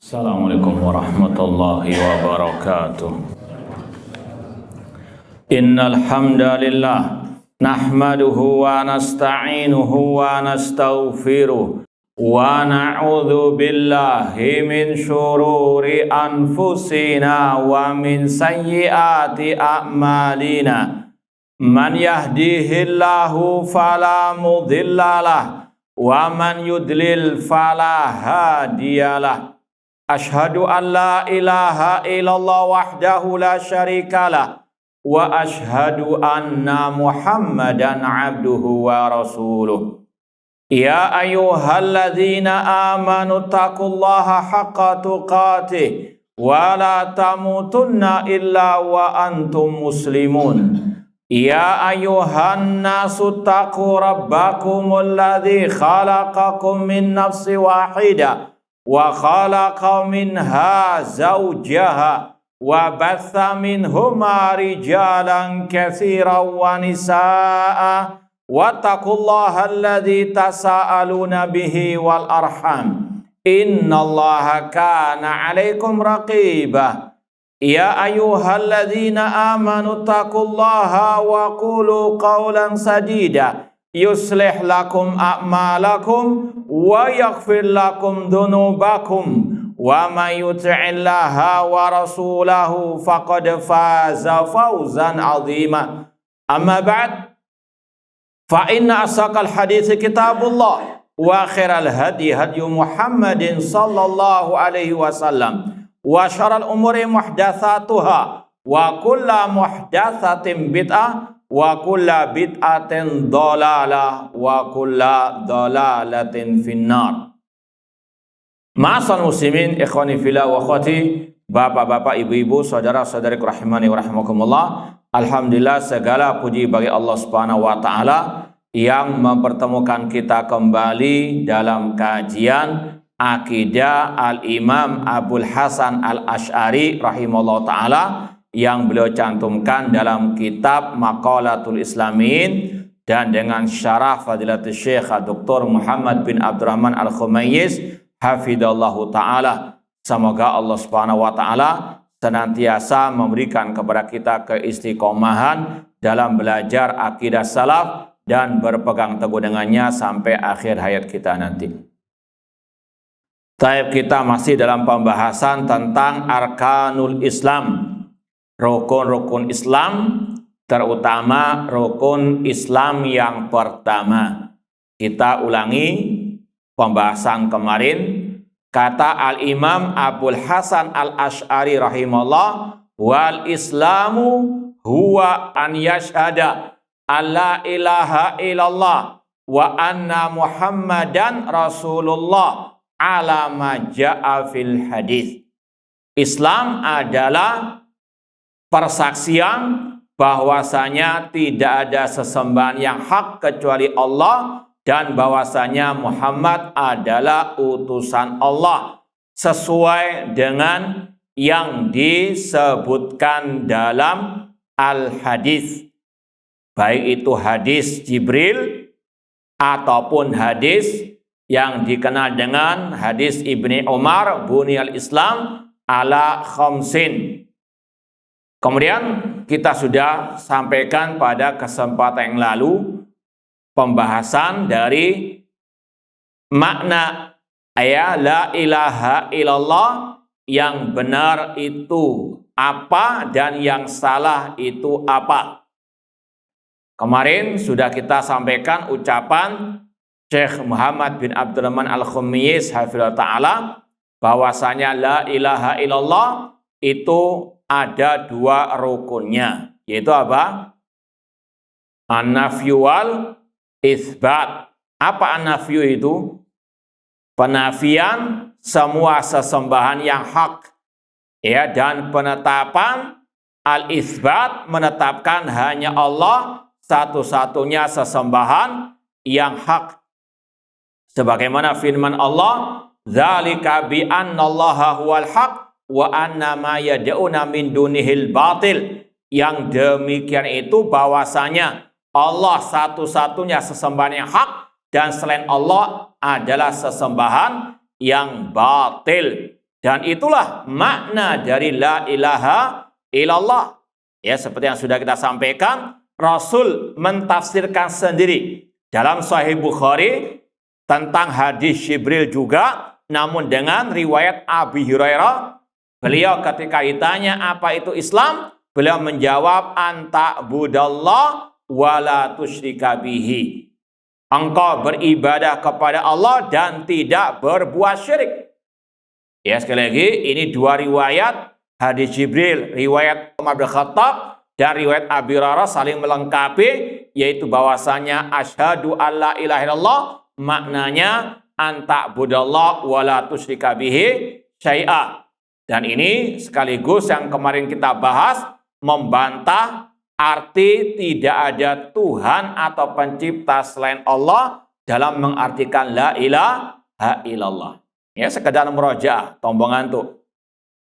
Assalamualaikum warahmatullahi wabarakatuh. Innal hamdalillah nahmaduhu wa nasta'inuhu wa nastaghfiruh wa na'udzu billahi min syururi anfusina wa min sayyiati a'malina. Man yahdihillahu fala mudhillalah wa man yudlil fala hadiyalah. Ashhadu an la ilaha illallah wahdahu la syarikalah wa ashhadu anna Muhammadan abduhu wa rasuluh. Ya ayyuhalladzina amanu taqullaha haqqa tuqatih wa la tamutunna illa wa antum muslimun. Ya ayyuhan nasu taqu rabbakumul ladzi khalaqakum min nafsin wahidah wa khalaqa minha zawjaha wa batha minhuma rijalan katsiran wa nisaa wattaqullaha alladzi tasaaluna bihi wal arham innallaha kana 'alaikum raqiba. Ya ayyuhalladzina amanu taqullaha wa qulu qawlan sadida yuslih lakum a'malakum wa yaghfir lakum dhunubakum wa may yuti'illaha wa rasulahu faqad faza fawzan 'azima. Amma ba'd, fa inna asaqal hadits kitabullah wa khairal hadi hadyu Muhammadin sallallahu alaihi wasallam wa syarrul umuri muhdatsatuha wa kullu muhdatsatin bid'ah wa kulla bid'atin dhalalah wa kulla dhalalatin finnar. Ma'asal muslimin, ikhwani fillah wa akhwati, bapak-bapak, ibu-ibu, saudara-saudariku rahimani wa rahimakumullah. Alhamdulillah, segala puji bagi Allah Subhanahu wa taala yang mempertemukan kita kembali dalam kajian akidah Al-Imam Abul Hasan Al-Asy'ari rahimahullah taala yang beliau cantumkan dalam kitab Maqalatul Islamin dan dengan syarah Fadilatul Syekh Dr. Muhammad bin Abdurrahman Al-Khumayyiz hafidhallahu ta'ala. Semoga Allah Subhanahu wa ta'ala senantiasa memberikan kepada kita keistiqomahan dalam belajar akidah salaf dan berpegang teguh dengannya sampai akhir hayat kita nanti. Taib, kita masih dalam pembahasan tentang Arkanul Islam, rukun-rukun Islam, terutama rukun Islam yang pertama. Kita ulangi pembahasan kemarin. Kata Al-Imam Abul Hasan Al-Asy'ari rahimahullah, wal islamu huwa an yashhada alla ilaha illallah wa anna Muhammadan Rasulullah ala ma ja'a fil hadis. Islam adalah persaksian bahwasanya tidak ada sesembahan yang hak kecuali Allah dan bahwasanya Muhammad adalah utusan Allah sesuai dengan yang disebutkan dalam al-hadis, baik itu hadis Jibril ataupun hadis yang dikenal dengan hadis Ibni Umar, buniyal Islam ala khamsin. Kemudian kita sudah sampaikan pada kesempatan yang lalu pembahasan dari makna ayat la ilaha illallah, yang benar itu apa dan yang salah itu apa. Kemarin sudah kita sampaikan ucapan Syekh Muhammad bin Abdurrahman Al-Khumayyiz hafizahullah ta'ala bahwasanya la ilaha illallah itu ada dua rukunnya, yaitu apa? An-nafyu wal itsbat. Apa an-nafyu itu? Penafian semua sesembahan yang hak, ya, dan penetapan al-itsbat, menetapkan hanya Allah satu-satunya sesembahan yang hak. Sebagaimana firman Allah, dzalika bi annallaha huwal haq wa anna ma yad'una min dunihil batil. Yang demikian itu bahwasanya Allah satu-satunya sesembahan yang hak dan selain Allah adalah sesembahan yang batil. Dan itulah makna dari la ilaha illallah. Ya, seperti yang sudah kita sampaikan, Rasul mentafsirkan sendiri dalam Sahih Bukhari tentang hadis Jibril juga, namun dengan riwayat Abi Hurairah. Beliau ketika ditanya apa itu Islam, beliau menjawab anta budallah wala tusyrika bihi. Engkau beribadah kepada Allah dan tidak berbuat syirik. Ya, sekali lagi, ini dua riwayat hadis Jibril, riwayat Umar bin Khattab dan riwayat Abi Hurairah saling melengkapi, yaitu bahwasanya asyhadu alla ilaha illallah maknanya anta budallah wala tusyrika bihi syai'a. Dan ini sekaligus yang kemarin kita bahas membantah arti tidak ada Tuhan atau pencipta selain Allah dalam mengartikan la ilaha illallah. Ya, sekedar murojaah, tombong antuk.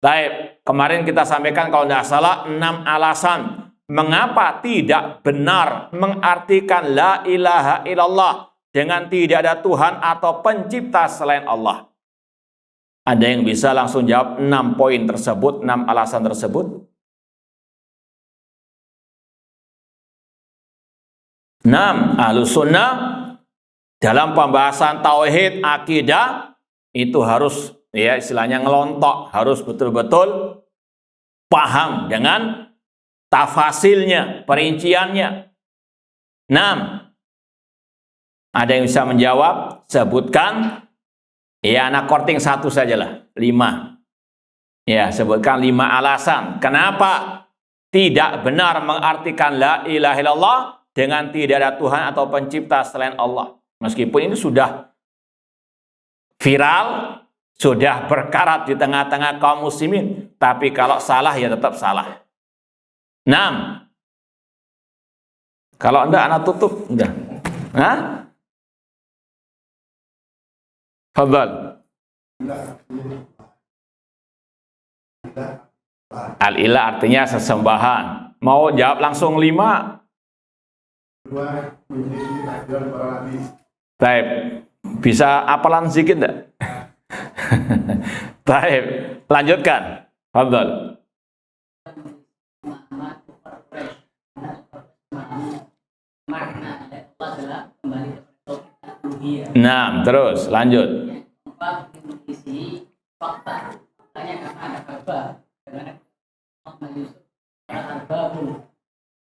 Baik, kemarin kita sampaikan kalau tidak salah 6 alasan mengapa tidak benar mengartikan la ilaha illallah dengan tidak ada Tuhan atau pencipta selain Allah. Ada yang bisa langsung jawab 6 poin tersebut, 6 alasan tersebut? 6. Ahlus sunnah dalam pembahasan tauhid akidah itu harus, ya istilahnya ngelontok, harus betul-betul paham dengan tafasilnya, perinciannya. 6. Ada yang bisa menjawab? Sebutkan, ya anak korting 1 sajalah, 5. Ya, sebutkan 5 alasan kenapa tidak benar mengartikan la ilaha illallah dengan tidak ada Tuhan atau pencipta selain Allah. Meskipun ini sudah viral, sudah berkarat di tengah-tengah kaum muslimin, tapi kalau salah ya tetap salah. 6. Kalau enggak anak tutup, udah. Hah? Fadhal. Al-ilah artinya sesembahan. Mau jawab langsung 5? Baik. Bisa apalan sedikit enggak? Baik, lanjutkan. Fadhal. Nah, terus lanjut.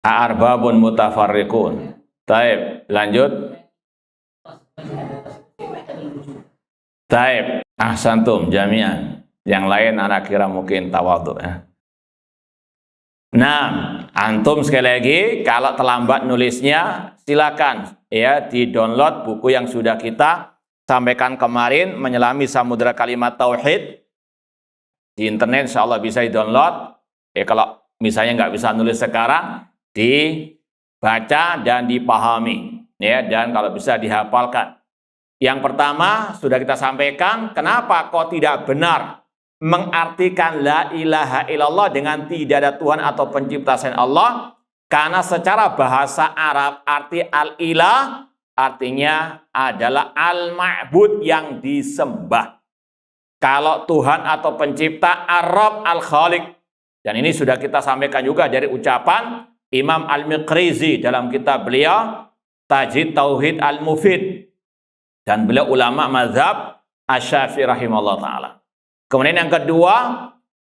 Arbabun mutafarriqun. Taib, lanjut. Taib, ahsantum jami'an. Yang lain anak kira mungkin tawadhu ya. Nah, antum sekali lagi kalau terlambat nulisnya silakan ya di-download buku yang sudah kita sampaikan kemarin, Menyelami Samudra Kalimat Tauhid. Di internet insya Allah bisa di-download. Ya kalau misalnya nggak bisa nulis sekarang, dibaca dan dipahami ya, dan kalau bisa dihafalkan. Yang pertama sudah kita sampaikan, kenapa kok tidak benar mengartikan la ilaha illallah dengan tidak ada Tuhan atau pencipta selain Allah? Karena secara bahasa Arab arti al-ilah artinya adalah al-ma'bud yang disembah. Kalau Tuhan atau pencipta, ar-Rabb al-Khaliq. Dan ini sudah kita sampaikan juga dari ucapan Imam Al-Miqrizi dalam kitab beliau Tajid Tauhid Al-Mufid. Dan beliau ulama mazhab Asy-Syafi'i rahimahullah ta'ala. Kemudian yang kedua,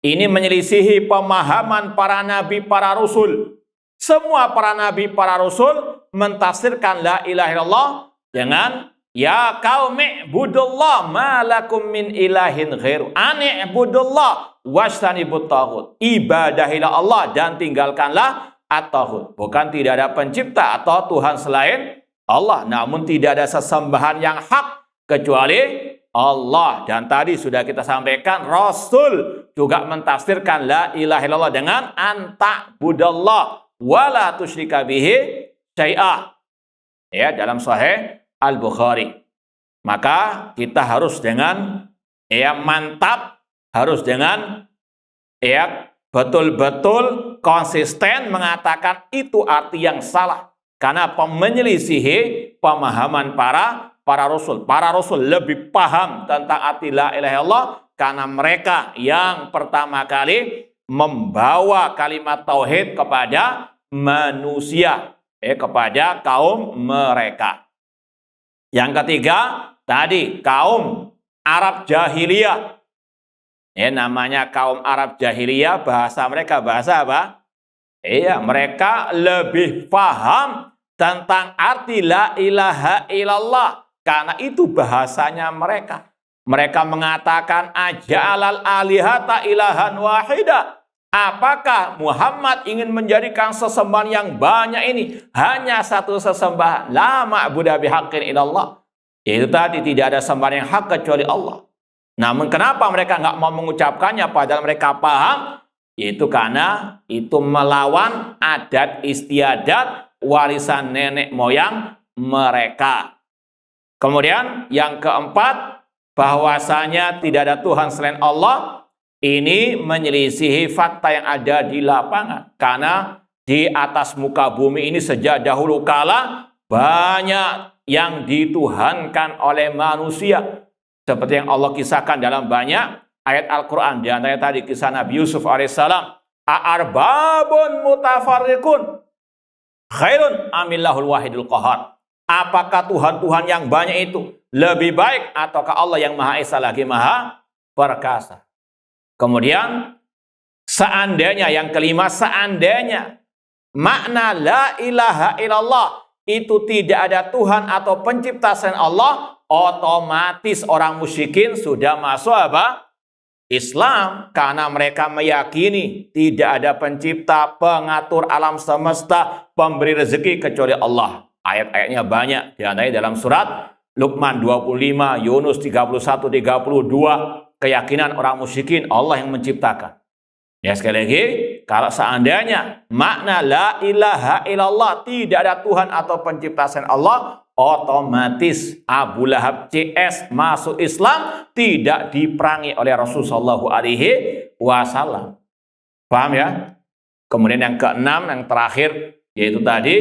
ini menyelisihi pemahaman para nabi, para rasul. Semua para nabi, para rasul mentafsirkan la ilaha illallah dengan ya qaumi budullah ma lakum min ilahin ghairu ani budullah wastanibut taghut. Ibadahilah Allah dan tinggalkanlah at-taghut. Bukan tidak ada pencipta atau Tuhan selain Allah, namun tidak ada sesembahan yang hak kecuali Allah. Dan tadi sudah kita sampaikan, Rasul juga mentafsirkan la ilaha illallah dengan anta budallah wala tusyrika bihi syai'a. Ya, dalam Sahih Al-Bukhari. Maka kita harus dengan mantap, harus dengan betul-betul konsisten mengatakan itu arti yang salah. Karena menyelisihi pemahaman para rasul. Para rasul lebih paham tentang arti la ilaha illallah karena mereka yang pertama kali membawa kalimat tauhid kepada manusia, kepada kaum mereka. Yang ketiga, tadi kaum Arab jahiliyah. Namanya kaum Arab jahiliyah, bahasa mereka bahasa apa? Mereka lebih paham tentang arti la ilaha illallah. Karena itu bahasanya mereka. Mereka mengatakan aja'alal alihata ilahan wahida. Apakah Muhammad ingin menjadikan sesembahan yang banyak ini hanya satu sesembahan? La ma'budu bihaqqin illallah. Itu tadi, tidak ada sembahan yang hak kecuali Allah. Namun kenapa mereka nggak mau mengucapkannya padahal mereka paham? Itu karena itu melawan adat istiadat warisan nenek moyang mereka. Kemudian yang keempat, bahwasanya tidak ada Tuhan selain Allah. Ini menyelisihi fakta yang ada di lapangan. Karena di atas muka bumi ini sejak dahulu kala banyak yang dituhankan oleh manusia. Seperti yang Allah kisahkan dalam banyak ayat Al-Quran. Di antaranya tadi kisah Nabi Yusuf alaihissalam. A'arbabun mutafarriqun khairun amillahul wahidul qahar. Apakah Tuhan-Tuhan yang banyak itu lebih baik ataukah Allah yang Maha Esa lagi Maha Perkasa? Kemudian seandainya, yang kelima, seandainya makna la ilaha illallah itu tidak ada Tuhan atau pencipta selain Allah, otomatis orang musyrikin sudah masuk apa? Islam, karena mereka meyakini tidak ada pencipta, pengatur alam semesta, pemberi rezeki kecuali Allah. Ayat-ayatnya banyak, diantaranya dalam surat Luqman 25, Yunus 31, 32, keyakinan orang musyrikin Allah yang menciptakan. Ya, sekali lagi, kalau seandainya makna la ilaha illallah tidak ada Tuhan atau pencipta selain Allah, otomatis Abu Lahab CS masuk Islam, tidak diperangi oleh Rasulullah SAW. Paham ya? Kemudian yang keenam, yang terakhir, yaitu tadi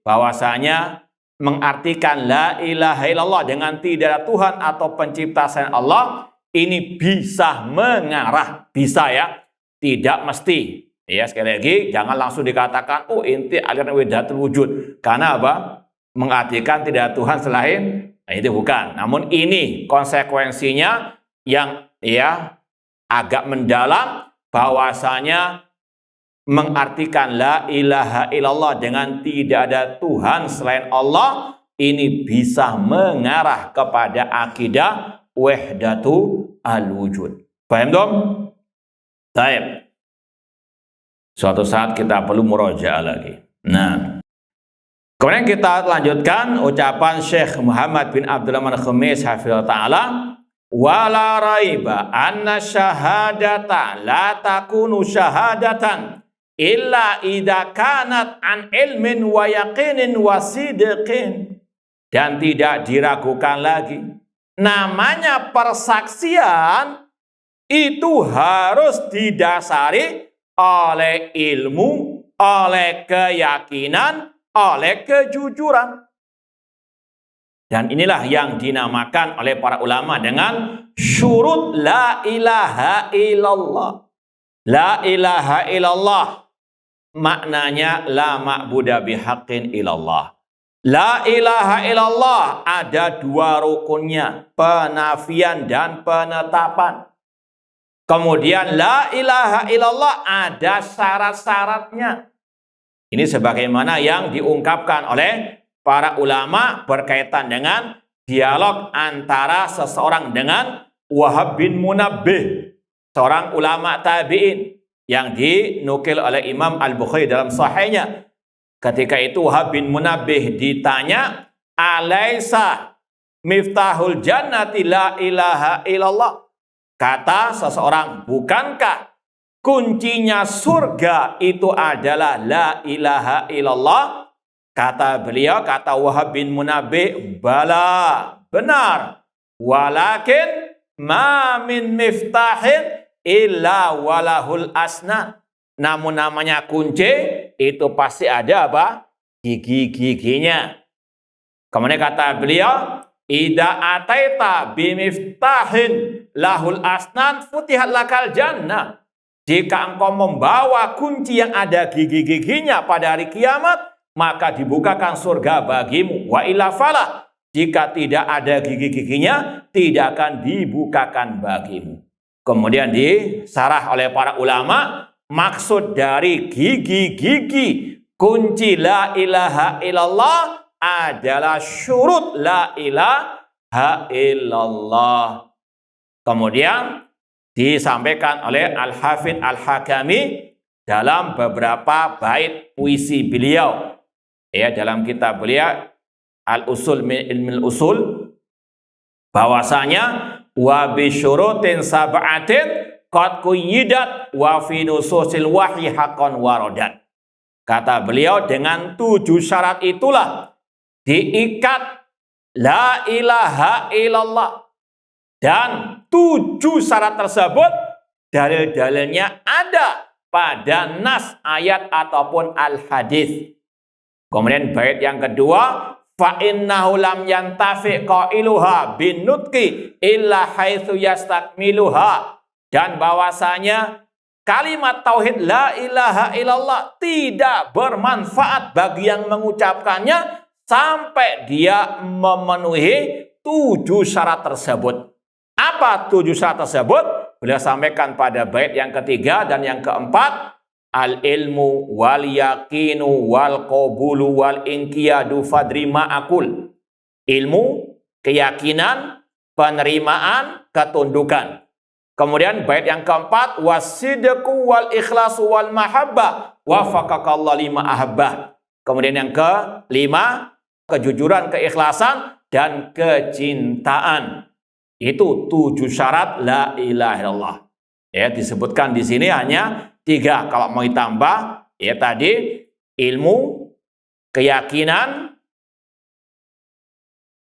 bahwasanya mengartikan la ilaha illallah dengan tidak ada Tuhan atau pencipta selain Allah, ini bisa mengarah, bisa ya, tidak mesti. Ya, sekali lagi, jangan langsung dikatakan, oh inti aliran wahdatul wujud. Karena apa? Mengartikan tidak ada Tuhan selain, itu bukan. Namun ini konsekuensinya yang agak mendalam, bahwasanya mengartikan la ilaha illallah dengan tidak ada Tuhan selain Allah, ini bisa mengarah kepada akidah wahdatu al-wujud. Paham dong? Baik. Suatu saat kita perlu murajaah lagi. Nah, kemudian kita lanjutkan ucapan Syekh Muhammad bin Abdul Rahman Khamis hafizahullah ta'ala. Wala raiba anna syahadata la takunu syahadatan illa idza kanat an ilmin wa yaqinin wa sidqin. Dan tidak diragukan lagi, namanya persaksian itu harus didasari oleh ilmu, oleh keyakinan, oleh kejujuran. Dan inilah yang dinamakan oleh para ulama dengan syurut la ilaha illallah. La ilaha illallah maknanya la ma'budu bihaqqin illallah. La ilaha illallah ada dua rukunnya, penafian dan penetapan. Kemudian la ilaha illallah ada syarat-syaratnya. Ini sebagaimana yang diungkapkan oleh para ulama berkaitan dengan dialog antara seseorang dengan Wahab bin Munabbih, seorang ulama tabi'in yang dinukil oleh Imam Al-Bukhari dalam sahihnya. Ketika itu Wahab bin Munabbih ditanya, alaisa miftahul jannati la ilaha illallah. Kata seseorang, bukankah kuncinya surga itu adalah la ilaha illallah? Kata beliau, kata Wahab bin Munabbih, bala, benar. Walakin ma min miftahin illa walahul asnan. Namun namanya kunci itu pasti ada apa? Gigi-giginya. Kemudian kata beliau, Ida ataita bimiftahin lahul asnan futihat lakal jannah. Jika engkau membawa kunci yang ada gigi-giginya pada hari kiamat, maka dibukakan surga bagimu. Wa illa falah. Jika tidak ada gigi-giginya, tidak akan dibukakan bagimu. Kemudian disarah oleh para ulama, maksud dari gigi-gigi kunci la ilaha illallah adalah syurut la ilaha illallah. Kemudian disampaikan oleh Al-Hafidz Al-Hakami dalam beberapa bait puisi beliau. Ya, dalam kitab beliau Al-Usul min Ilmil Usul, bahwasanya wa bi syurutin sab'atin qad quyyidat wa fi nususil wahyi haqqan waradat. Kata beliau, dengan 7 syarat itulah diikat la ilaha illallah, dan 7 syarat tersebut dalil-dalilnya ada pada nas ayat ataupun al-hadis. Kemudian bait yang kedua, fa innahu lam yantafi qailuha bin nutqi illa haitsu yastakmiluha, dan bahwasanya kalimat tauhid la ilaha illallah tidak bermanfaat bagi yang mengucapkannya sampai dia memenuhi 7 syarat tersebut. Apa 7 syarat tersebut? Beliau sampaikan pada bait yang ketiga dan yang keempat, al-ilmu wal yaqinu wal qabulu wal inqiyadu fadri ma'akul. Ilmu, keyakinan, penerimaan, ketundukan. Kemudian bait yang keempat, wasidqu wal ikhlasu wal mahabbah wafaqakallahu lima ahabbah. Kemudian yang kelima, kejujuran, keikhlasan, dan kecintaan. Itu 7 syarat la ilaha illallah. Ya, disebutkan di sini hanya 3. Kalau mau ditambah, ya tadi ilmu, keyakinan,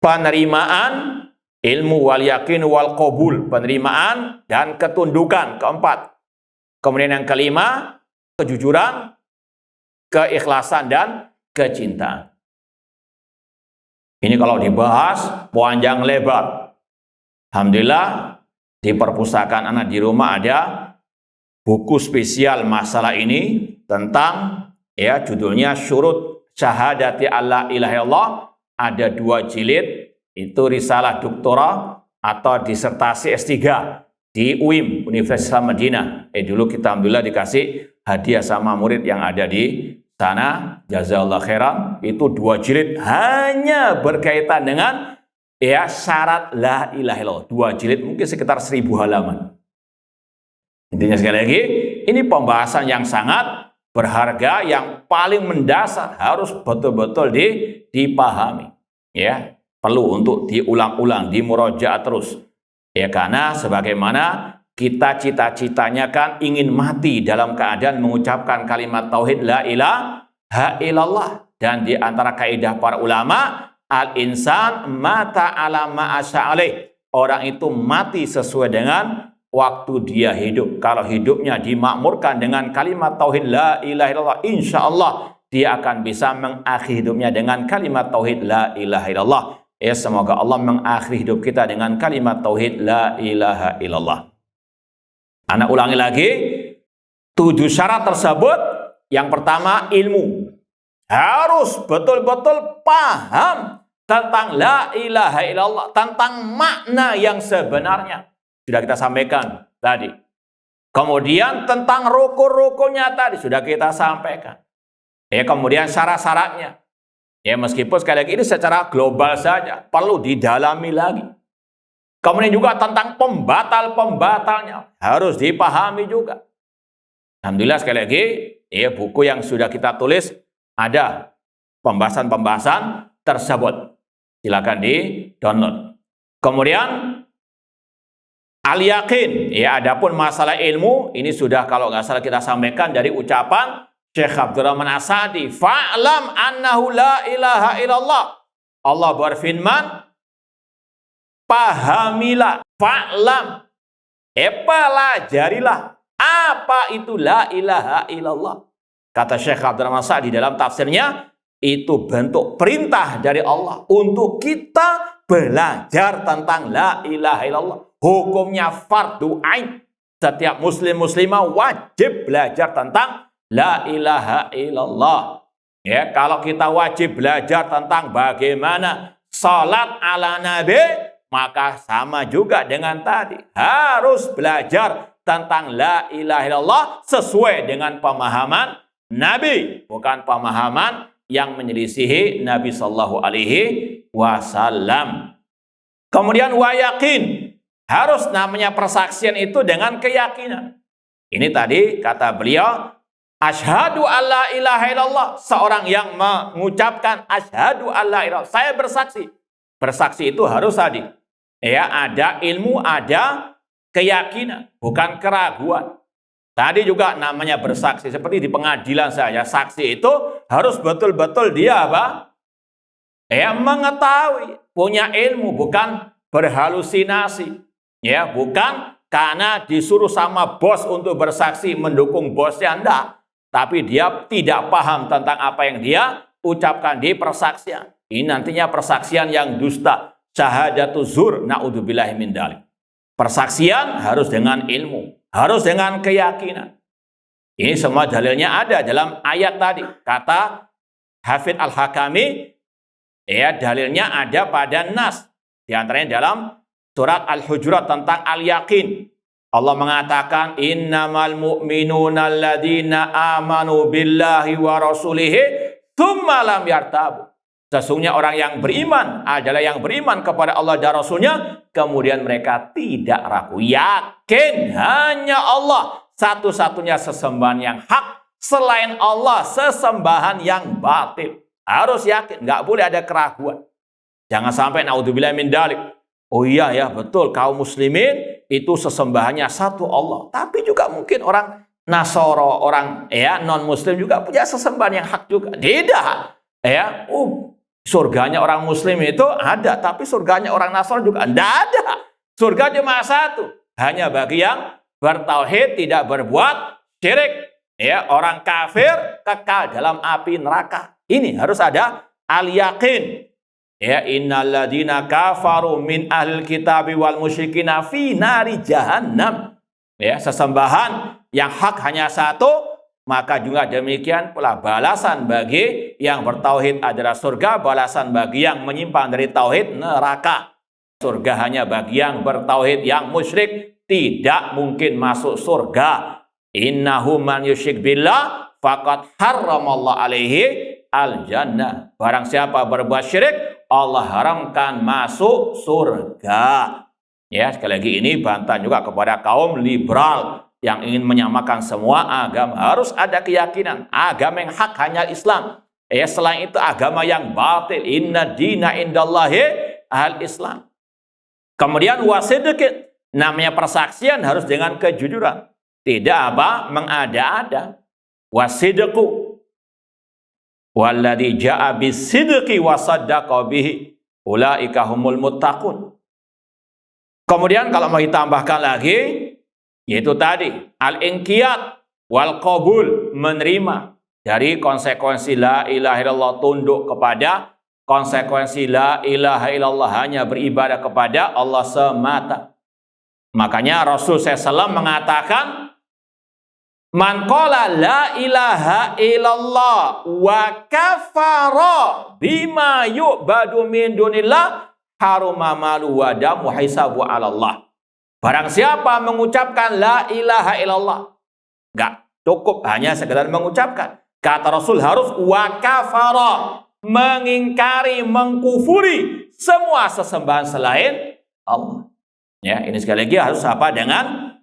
penerimaan, ilmu wal yakin wal qabul, penerimaan dan ketundukan, keempat. Kemudian yang kelima, kejujuran, keikhlasan dan kecintaan. Ini kalau dibahas panjang lebar. Alhamdulillah di perpustakaan anak di rumah ada buku spesial masalah ini tentang, ya, judulnya Syurut Syahadati alla ilaha illallah. Ada 2 jilid, itu risalah doktora atau disertasi S3 di UIM, Universitas Madinah. Dulu kita alhamdulillah dikasih hadiah sama murid yang ada di sana, jazakallahu khairan. Itu 2 jilid hanya berkaitan dengan, ya, syarat la ilaha illallah. 2 jilid mungkin sekitar 1000 halaman. Intinya sekali lagi, ini pembahasan yang sangat berharga, yang paling mendasar, harus betul-betul dipahami. Ya, perlu untuk diulang-ulang, dimurojaah terus. Ya, karena sebagaimana kita cita-citanya kan ingin mati dalam keadaan mengucapkan kalimat tauhid la ilaha illallah. Dan di antara kaidah para ulama, al-insan mata ala ma'asya'alih. Orang itu mati sesuai dengan waktu dia hidup. Kalau hidupnya dimakmurkan dengan kalimat tauhid la ilaha illallah, insya Allah dia akan bisa mengakhiri hidupnya dengan kalimat tauhid la ilaha illallah. Ya, semoga Allah mengakhiri hidup kita dengan kalimat tauhid la ilaha illallah. Anak ulangi lagi, 7 syarat tersebut. Yang pertama, ilmu. Harus betul-betul paham tentang la ilaha illallah, tentang makna yang sebenarnya. Sudah kita sampaikan tadi. Kemudian tentang rukun-rukunnya tadi sudah kita sampaikan. Ya, kemudian syarat-syaratnya. Ya, meskipun sekali lagi ini secara global saja, perlu didalami lagi. Kemudian juga tentang pembatal-pembatalnya harus dipahami juga. Alhamdulillah sekali lagi, ya, buku yang sudah kita tulis ada pembahasan-pembahasan tersebut. Silakan di-download. Kemudian al-yakin, ya, adapun masalah ilmu ini sudah kalau nggak salah kita sampaikan dari ucapan Syekh Abdurrahman As-Sa'di, fa'lam annahu la ilaha illallah. Allah berfirman, pahamilah, fa'lam, pelajarilah apa itu la ilaha illallah. Kata Syekh Abdurrahman As-Sa'di dalam tafsirnya, itu bentuk perintah dari Allah untuk kita belajar tentang la ilaha illallah. Hukumnya fardu ain. Setiap muslim muslimah wajib belajar tentang la ilaha illallah. Ya, kalau kita wajib belajar tentang bagaimana salat ala nabi, maka sama juga dengan tadi. Harus belajar tentang la ilaha illallah sesuai dengan pemahaman Nabi, bukan pemahaman yang menyelisihi Nabi Sallallahu Alaihi Wasallam. Kemudian wa yakin, harus namanya persaksian itu dengan keyakinan. Ini tadi kata beliau, asyhadu alla ilaha illallah, seorang yang mengucapkan asyhadu alla ilaha, saya bersaksi. Bersaksi itu harus tadi, ya, ada ilmu, ada keyakinan, bukan keraguan. Tadi juga namanya bersaksi, seperti di pengadilan saja, saksi itu harus betul-betul dia apa? Ya, mengetahui, punya ilmu, bukan berhalusinasi. Ya, bukan karena disuruh sama bos untuk bersaksi mendukung bosnya, enggak. Tapi dia tidak paham tentang apa yang dia ucapkan di persaksian. Ini nantinya persaksian yang dusta, syahadatu zur, naudzubillahi min dzalik. Persaksian harus dengan ilmu, harus dengan keyakinan. Ini semua dalilnya ada dalam ayat tadi. Kata Hafidz Al-Hakami, ya, dalilnya ada pada nas. Di antaranya dalam surat Al-Hujurat tentang al-yakin. Allah mengatakan, innamal mu'minuna alladzina amanu billahi wa rasulihi tsumma lam yartabu. Sesungguhnya orang yang beriman adalah yang beriman kepada Allah dan Rasulnya, kemudian mereka tidak ragu. Yakin hanya Allah satu-satunya sesembahan yang hak, selain Allah sesembahan yang batil. Harus yakin, nggak boleh ada keraguan. Jangan sampai naudzubillah min dzalik. Oh iya ya, betul, kaum muslimin itu sesembahannya satu Allah. Tapi juga mungkin orang Nasoro, orang ya non muslim juga punya sesembahan yang hak juga. Tidak. Ya, surganya orang muslim itu ada, tapi surganya orang Nasoro juga tidak ada. Surga cuma satu, hanya bagi yang bertauhid, tidak berbuat syirik. Ya, orang kafir kekal dalam api neraka. Ini harus ada al-yakin. Ya, innalladzina kafaru min ahlil kitabi wal musyrikina fi nari jahannam. Ya, sesembahan yang hak hanya satu, maka juga demikian pula balasan bagi yang bertauhid adalah surga, balasan bagi yang menyimpang dari tauhid neraka. Surga hanya bagi yang bertauhid, yang musyrik tidak mungkin masuk surga. Innahu man yusyrik billah faqad harramallahu alaihi al-jannah. Barang siapa berbuat syirik, Allah haramkan masuk surga. Ya, sekali lagi ini bantahan juga kepada kaum liberal yang ingin menyamakan semua agama. Harus ada keyakinan agama yang hak hanya Islam. Ya, selain itu agama yang batil. Inna dina indallahi al-Islam. Kemudian wasidqin, namanya persaksian harus dengan kejujuran. Tidak apa mengada-ada. Wasidqu walladzi jaa bisidqi wa saddaqa bihi ulaika humul muttaqun. Kemudian kalau mau ditambahkan lagi, yaitu tadi al-inqiyad wal qabul, menerima dari konsekuensi la ilaha illallah, tunduk kepada konsekuensi la ilaha illallah, hanya beribadah kepada Allah semata. Makanya Rasul SAW mengatakan, man qala la ilaha illallah wa kafara bima yu'badu min dunillah haruma malu wa damu hisabu ala Allah. Barang siapa mengucapkan la ilaha illallah, enggak cukup hanya sekedar mengucapkan. Kata Rasul harus wa kafara, mengingkari, mengkufuri semua sesembahan selain Allah. Ya, ini sekali lagi harus apa? Dengan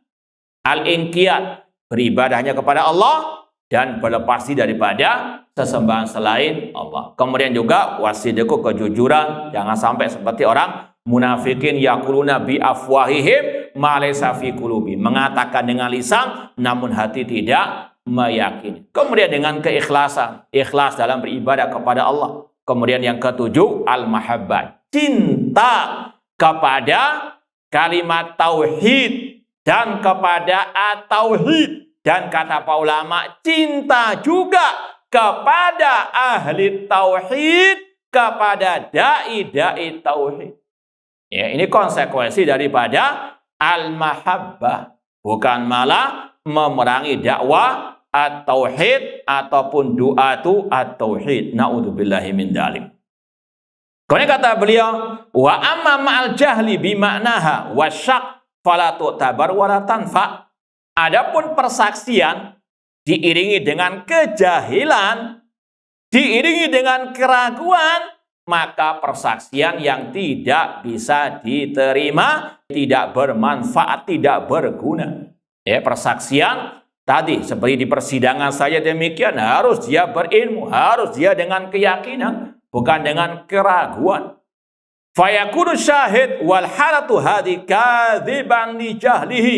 al-inqiyad, beribadah hanya kepada Allah dan berlepas diri daripada sesembahan selain Allah. Kemudian juga wasidqu, kejujuran, jangan sampai seperti orang munafikin yaquluna bi afwahihim ma laysa fi qulubi, mengatakan dengan lisan namun hati tidak meyakini. Kemudian dengan keikhlasan, ikhlas dalam beribadah kepada Allah. Kemudian yang ketujuh al-mahabbah, cinta kepada kalimat tauhid dan kepada at-tauhid. Dan kata para ulama, cinta juga kepada ahli tauhid, kepada dai-dai tauhid. Ya, ini konsekuensi daripada al-mahabbah, bukan malah memerangi dakwah at-tauhid ataupun du'atu at-tauhid. Na'udzubillahi min dzalik. Kemudian kata beliau, wa amma ma'al jahli bimaknaha wa syak fala tu'tabar wa la tanfa. Adapun persaksian diiringi dengan kejahilan, diiringi dengan keraguan, maka persaksian yang tidak bisa diterima, tidak bermanfaat, tidak berguna. Ya, persaksian tadi seperti di persidangan saja demikian, harus dia berilmu, harus dia dengan keyakinan, bukan dengan keraguan. Fayakunu syahid wal halatu hadhi kadziban li jahlihi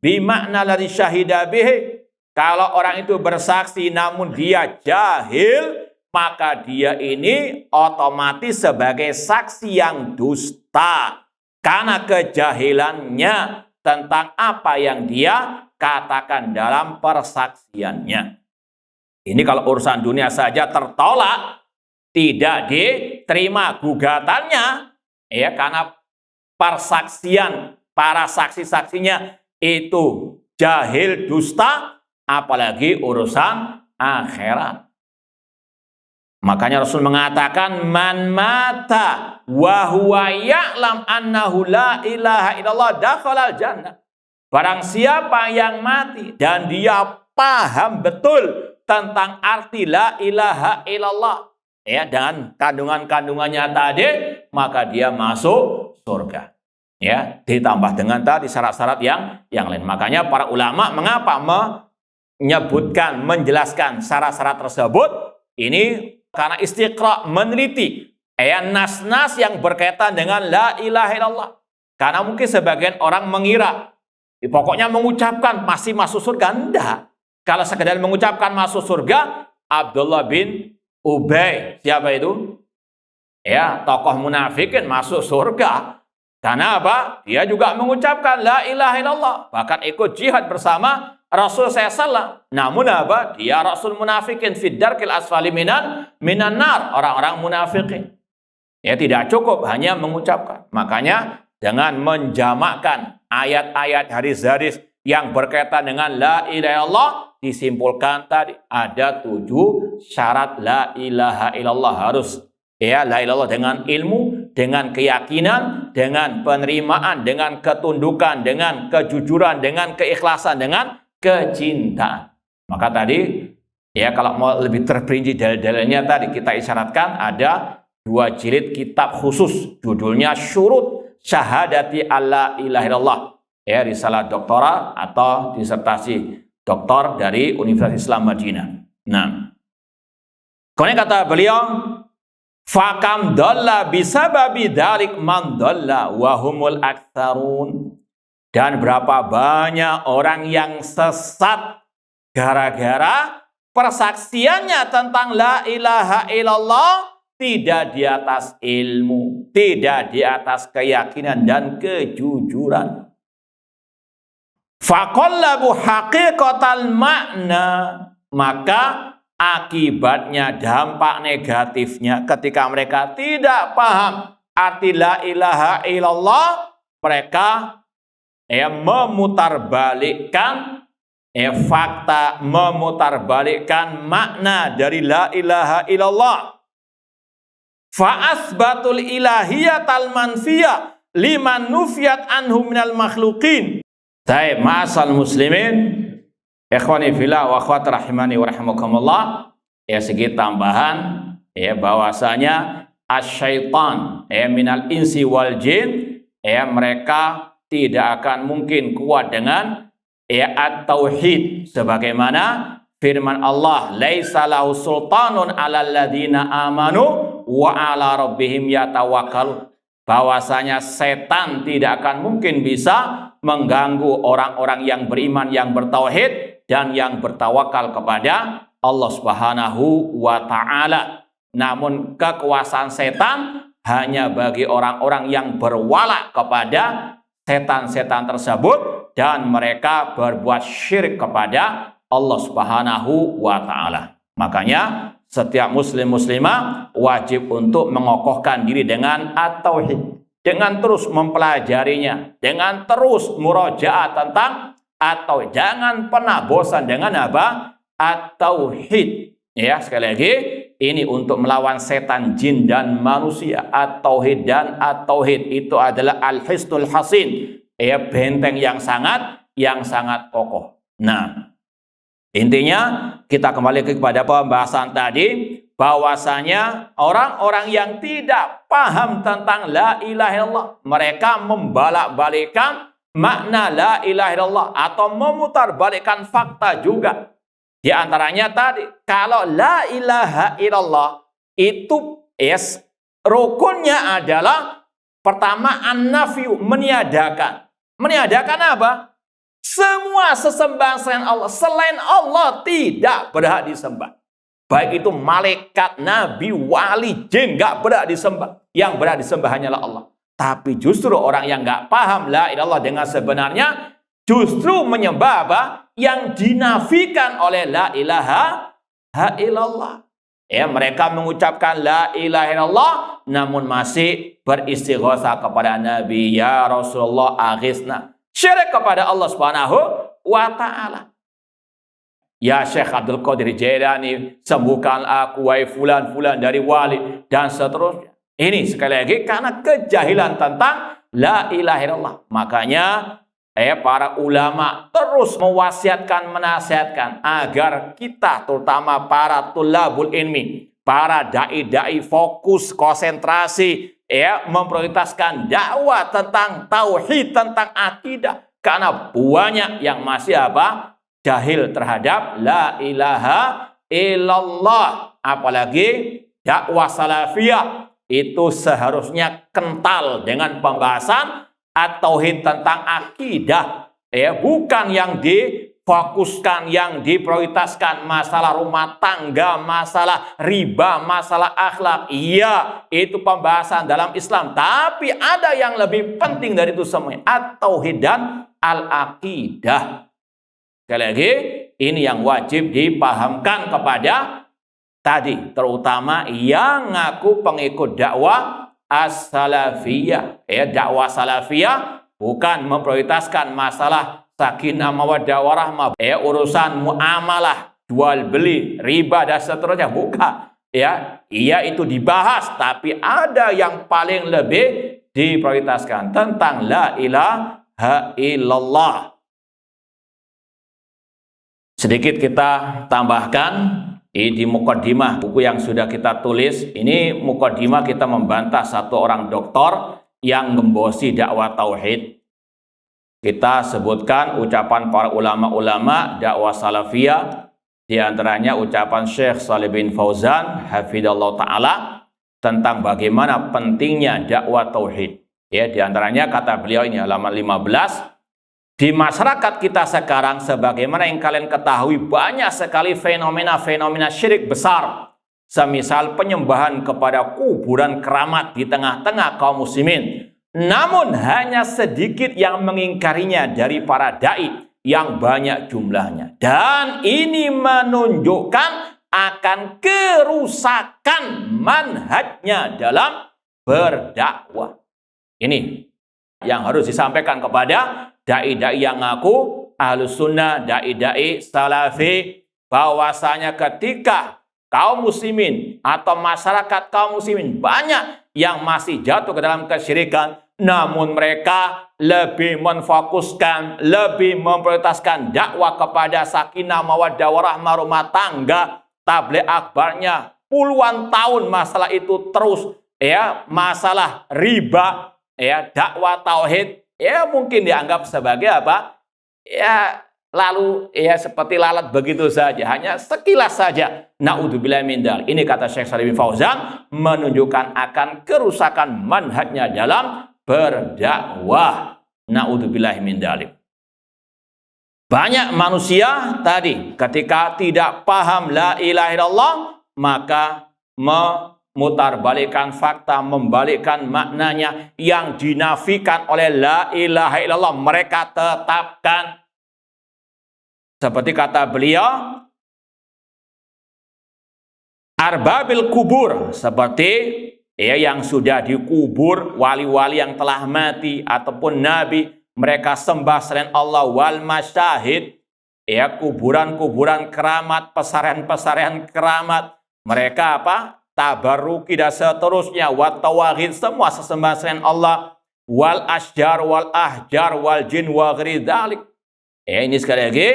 bimakna ladzi syahida bihi. Kalau orang itu bersaksi namun dia jahil, maka dia ini otomatis sebagai saksi yang dusta karena kejahilannya tentang apa yang dia katakan dalam persaksiannya. Ini kalau urusan dunia saja tertolak, tidak diterima gugatannya, ya, karena persaksian para saksi-saksinya itu jahil, dusta, apalagi urusan akhirat. Makanya Rasul mengatakan, man mata wa huwa ya'lam annahu la ilaha illallah dakhalal jannah. Barang siapa yang mati dan dia paham betul tentang arti la ilaha illallah, ya, dan kandungan-kandungannya tadi, maka dia masuk surga. Ya, ditambah dengan tadi syarat-syarat yang lain. Makanya para ulama mengapa menyebutkan, menjelaskan syarat-syarat tersebut? Ini karena istiqra, meneliti nas-nas yang berkaitan dengan la ilaha illallah. Karena mungkin sebagian orang mengira, pokoknya mengucapkan pasti masuk surga. Enggak. Kalau sekedar mengucapkan masuk surga, Abdullah bin Ubay, siapa itu? Ya, tokoh munafikin masuk surga. Karena apa? Dia juga mengucapkan la ilaha illallah. Bahkan ikut jihad bersama Rasul SAW. Namun apa? Dia Rasul munafikin fid darkil asfali minan nar. Orang-orang munafikin. Ya, tidak cukup hanya mengucapkan. Makanya dengan menjamakkan ayat-ayat hadis-hadis yang berkaitan dengan la ilaha illallah, disimpulkan tadi ada 7 syarat la ilaha illallah. Harus ya la ilaha illallah dengan ilmu, dengan keyakinan, dengan penerimaan, dengan ketundukan, dengan kejujuran, dengan keikhlasan, dengan kecintaan. Maka tadi ya kalau mau lebih terperinci dalil-dalilnya tadi kita isyaratkan ada 2 jilid kitab khusus judulnya Syurut Syahadati alla ilaha illallah. Ya, risalah doktoral atau disertasi doktor dari Universitas Islam Madinah. Nah, kemudian kata beliau, fakam dhalla bisababi dzalik man dhalla wa humul aktsarun. Dan berapa banyak orang yang sesat gara-gara persaksiannya tentang la ilaha illallah tidak di atas ilmu, tidak di atas keyakinan dan kejujuran. Faqallabu haqiqatal makna, maka akibatnya, dampak negatifnya ketika mereka tidak paham arti la ilaha illallah, mereka memutarbalikkan fakta, memutarbalikkan makna dari la ilaha illallah. Fa asbatul ilahiyatal manfiyah liman nufiyat anhu minal makhluqin. Baik, ma'asal muslimin, ikhwani fillah wa akhwat rahimani wa rahimakumullah. Ya, sedikit tambahan ya bahwasanya asyaitan minal insi wal jin, mereka tidak akan mungkin kuat dengan at-tauhid, sebagaimana firman Allah, laisa lahu sultanun 'alal ladzina amanu wa 'ala rabbihim yatawakkalun. Bahwasanya setan tidak akan mungkin bisa mengganggu orang-orang yang beriman, yang bertauhid dan yang bertawakal kepada Allah Subhanahu wa taala. Namun kekuasaan setan hanya bagi orang-orang yang berwala kepada setan-setan tersebut dan mereka berbuat syirik kepada Allah Subhanahu wa taala. Makanya setiap muslim muslimah wajib untuk mengokohkan diri dengan at-tauhid. dengan terus mempelajarinya, dengan terus murojaah tentang atau jangan pernah bosan dengan apa? At-tauhid. Ya, sekali lagi, ini untuk melawan setan, jin dan manusia. At-tauhid dan at-tauhid itu adalah al-hisnul hasin. Ya, benteng yang sangat kokoh. Nah, intinya kita kembali kepada pembahasan tadi, bahwasanya orang-orang yang tidak paham tentang la ilaha illallah, mereka membalak-balikan makna la ilaha illallah atau memutarbalikkan fakta juga. Di antaranya tadi, kalau la ilaha illallah itu rukunnya adalah pertama an-nafyu, meniadakan. Meniadakan apa? Semua sesembahan selain Allah tidak berhak disembah. Baik itu malaikat, nabi, wali, jin, nggak berhak disembah. Yang berhak disembah hanyalah Allah. Tapi justru orang yang nggak paham la ilallah dengan sebenarnya, justru menyembah apa? Yang dinafikan oleh la ilaha illallah. Ya, mereka mengucapkan la ilaha illallah, namun masih beristighosah kepada Nabi, ya Rasulullah aghithna. Syirik kepada Allah Subhanahu wa ta'ala. Ya Syekh Abdul Qadir Jailani, sembuhkan aku wahai fulan-fulan dari wali, dan seterusnya. Ini sekali lagi karena kejahilan tentang la ilaha illallah. Makanya para ulama terus mewasiatkan, menasihatkan agar kita, terutama para tulabul ilmi, para dai-dai, fokus, konsentrasi, memprioritaskan dakwah tentang tauhid, tentang akidah. Karena banyak yang masih apa? Jahil terhadap la ilaha illallah. Apalagi dakwah salafiyah itu seharusnya kental dengan pembahasan at-tauhid tentang akidah. Bukan yang difokuskan, yang diprioritaskan masalah rumah tangga, masalah riba, masalah akhlak. Iya, itu pembahasan dalam Islam. Tapi ada yang lebih penting dari itu semuanya, at-tauhid dan al-aqidah. Sekali lagi, ini yang wajib dipahamkan kepada tadi, terutama yang ngaku pengikut dakwah as-salafiyah. Dakwah salafiyah bukan memprioritaskan masalah sakinah mawaddah warahmah, urusan muamalah, jual beli, riba dan seterusnya, bukan. Iya itu dibahas, tapi ada yang paling lebih diprioritaskan tentang la ilaha illallah. Sedikit kita tambahkan di mukaddimah buku yang sudah kita tulis. Ini mukaddimah kita membantah satu orang doktor yang membosi dakwah tauhid. Kita sebutkan ucapan para ulama-ulama dakwah salafiyah, di antaranya ucapan Syekh Shalih bin Fauzan hafidhallahu taala tentang bagaimana pentingnya dakwah tauhid. Di antaranya kata beliau ini halaman 15. Di masyarakat kita sekarang, sebagaimana yang kalian ketahui, banyak sekali fenomena-fenomena syirik besar. Semisal penyembahan kepada kuburan keramat di tengah-tengah kaum muslimin. Namun hanya sedikit yang mengingkarinya dari para da'i yang banyak jumlahnya. Dan ini menunjukkan akan kerusakan manhajnya dalam berdakwah. Ini yang harus disampaikan kepada dai-dai yang ngaku ahlus sunnah, dai-dai salafi, bahwasanya ketika kaum muslimin atau masyarakat kaum muslimin banyak yang masih jatuh ke dalam kesyirikan, namun mereka lebih menfokuskan, lebih memprioritaskan dakwah kepada sakinah mawaddah warahmah rumah tangga, tabligh akbarnya puluhan tahun masalah itu terus, masalah riba, dakwah tauhid, mungkin dianggap sebagai apa? Lalu seperti lalat begitu saja, hanya sekilas saja. Naudzubillah min dzalik. Ini kata Syekh Shalih bin Fauzan menunjukkan akan kerusakan manhajnya dalam berdakwah. Naudzubillah min dzalik. Banyak manusia tadi ketika tidak paham la ilaha illallah, maka memutarbalikkan fakta, membalikkan maknanya yang dinafikan oleh la ilaha illallah, mereka tetapkan. Seperti kata beliau, arbabil kubur, seperti ya, yang sudah dikubur, wali-wali yang telah mati ataupun nabi, mereka sembah selain Allah, wal masyahid, ya, kuburan-kuburan keramat, pesarian-pesarian keramat, mereka apa? Tabaruki dan seterusnya, wat tawahid, semua sesembahan selain Allah, wal asjar wal ahjar wal jin wa ghairi dzalik. Ya, ini sekali lagi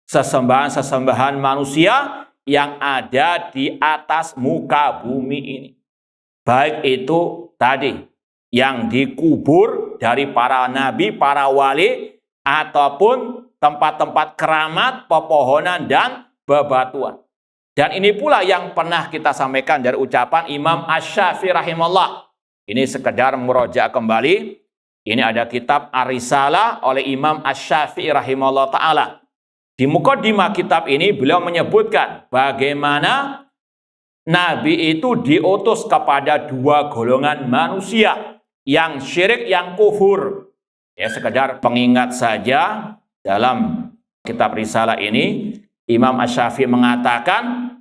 sesembahan-sesembahan manusia yang ada di atas muka bumi ini. Baik itu tadi yang dikubur dari para nabi, para wali, ataupun tempat-tempat keramat, pepohonan, dan bebatuan. Dan ini pula yang pernah kita sampaikan dari ucapan Imam Asy-Syafi'i rahimahullah. Ini sekedar merojak kembali. Ini ada kitab Ar-Risalah oleh Imam Asy-Syafi'i rahimahullah ta'ala. Di mukadimah kitab ini beliau menyebutkan bagaimana Nabi itu diutus kepada dua golongan manusia, yang syirik, yang kufur. Ya, sekedar pengingat saja, dalam kitab Risalah ini Imam Asy-Syafi'i mengatakan,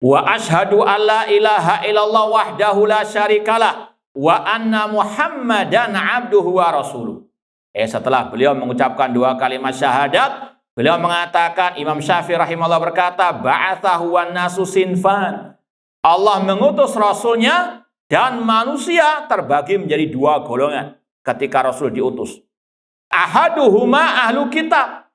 wa asyhadu alla ilaha illallah wahdahu la syarikalah wa anna Muhammadan abduhu wa rasuluh. Setelah beliau mengucapkan dua kalimat syahadat, beliau mengatakan, Imam Syafi'i rahimahullah berkata, ba'athahu wan nasu sinfan. Allah mengutus Rasulnya dan manusia terbagi menjadi dua golongan ketika Rasul diutus. Ahaduhuma ahlu kitab.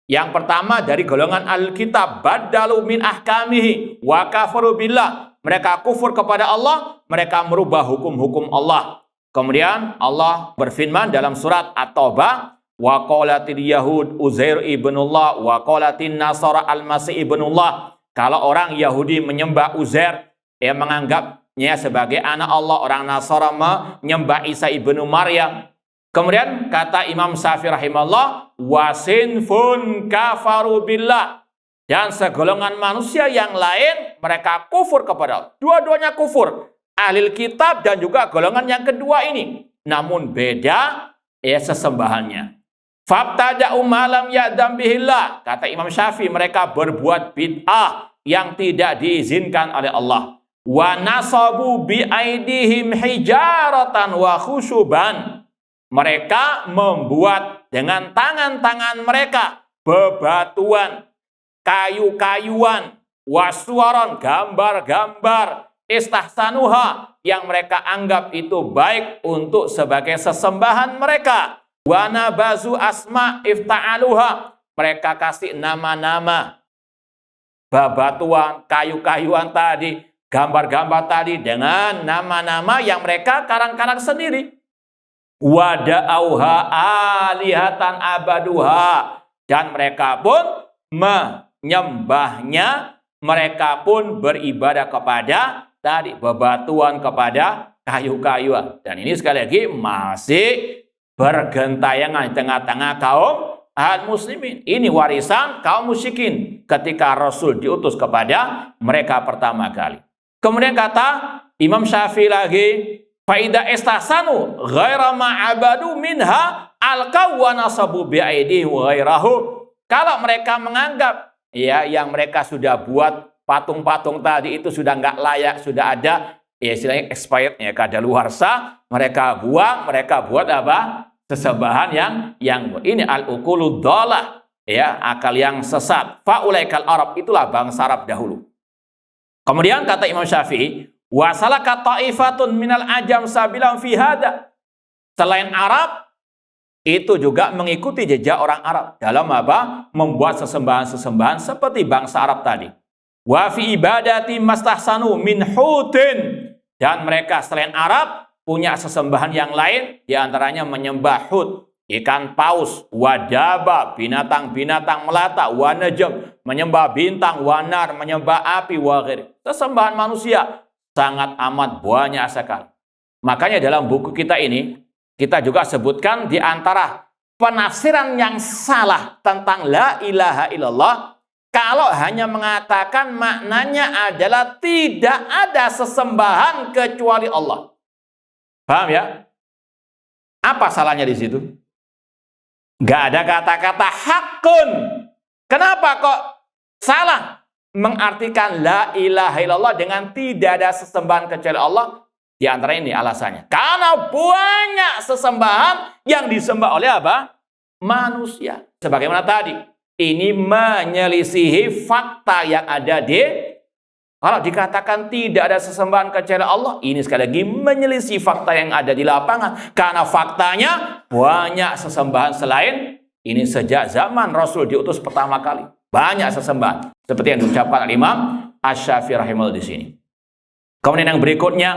Yang pertama dari golongan ahlu kitab, baddalu min ahkamihi wa kafaru billah. Mereka kufur kepada Allah, mereka merubah hukum-hukum Allah. Kemudian Allah berfirman dalam surat At-Taubah, wa qalatil yahud Uzair ibnullah wa qalatin nasara al-masih ibnullah. Kalau orang Yahudi menyembah Uzair, menganggapnya sebagai anak Allah, orang Nasara menyembah Isa ibnu Maryam. Kemudian kata Imam Syafi'i rahimahullah, wasinfun kafaru billah. Dan segolongan manusia yang lain, mereka kufur kepada Allah. Dua-duanya kufur. Ahlul kitab dan juga golongan yang kedua ini. Namun beda sesembahannya. Fabtada'u ma lam ya'dam bihillah. Kata Imam Syafi'i, mereka berbuat bid'ah yang tidak diizinkan oleh Allah. Wa nasabu bi aidihim hijaratan wa khusyuban. Mereka membuat dengan tangan-tangan mereka bebatuan, kayu-kayuan, waswaron, gambar-gambar, istahsanuha, yang mereka anggap itu baik untuk sebagai sesembahan mereka. Wa nabazu asma ifta'aluha. Mereka kasih nama-nama bebatuan, kayu-kayuan tadi, gambar-gambar tadi dengan nama-nama yang mereka karang-karang sendiri. Wada'auha alihatan abaduha. Dan mereka pun menyembahnya, mereka pun beribadah kepada tadi bebatuan, kepada kayu-kayuan. Dan ini sekali lagi masih bergentayangan di tengah-tengah kaum muslimin. Ini warisan kaum musyrikin ketika Rasul diutus kepada mereka pertama kali. Kemudian kata Imam Syafi'i lagi, faida istahsanu ghaira ma'abadu minha alqaw wa nasabu bi'aidihi ghairahu. Kalau mereka menganggap yang mereka sudah buat patung-patung tadi itu sudah nggak layak, sudah ada istilahnya expired, kadaluarsa, mereka buang, mereka buat apa? Sesembahan yang ini al-uqulud dhalah, akal yang sesat. Faulaikal Arab, itulah bangsa Arab dahulu. Kemudian kata Imam Syafi'i, wasalaka ta'ifatun minal ajam sabilan fi hada. Selain Arab, itu juga mengikuti jejak orang Arab dalam apa? Membuat sesembahan-sesembahan seperti bangsa Arab tadi. Wa fi ibadati mastahsanu min hutin. Dan mereka selain Arab punya sesembahan yang lain, diantaranya menyembah hut, ikan paus, wadaba, binatang-binatang melata, wanajam, menyembah bintang, wanar, menyembah api, wagir. Sesembahan manusia sangat amat banyak sekali. Makanya dalam buku kita ini, kita juga sebutkan di antara penafsiran yang salah tentang la ilaha illallah, kalau hanya mengatakan maknanya adalah tidak ada sesembahan kecuali Allah. Paham ya? Apa salahnya di situ? Gak ada kata-kata hakun. Kenapa kok salah mengartikan la ilaha illallah dengan tidak ada sesembahan kecuali Allah? Di antara ini alasannya. Karena banyak sesembahan yang disembah oleh apa? Manusia. Sebagaimana tadi. Ini menyelisihi fakta yang ada di. Kalau dikatakan tidak ada sesembahan kecuali Allah. Ini sekali lagi menyelisih fakta yang ada di lapangan. Karena faktanya banyak sesembahan selain. Ini sejak zaman Rasul diutus pertama kali. Banyak sesembahan. Seperti yang diucapkan Imam Asy-Syafi'i rahimahullah di sini. Kemudian yang berikutnya.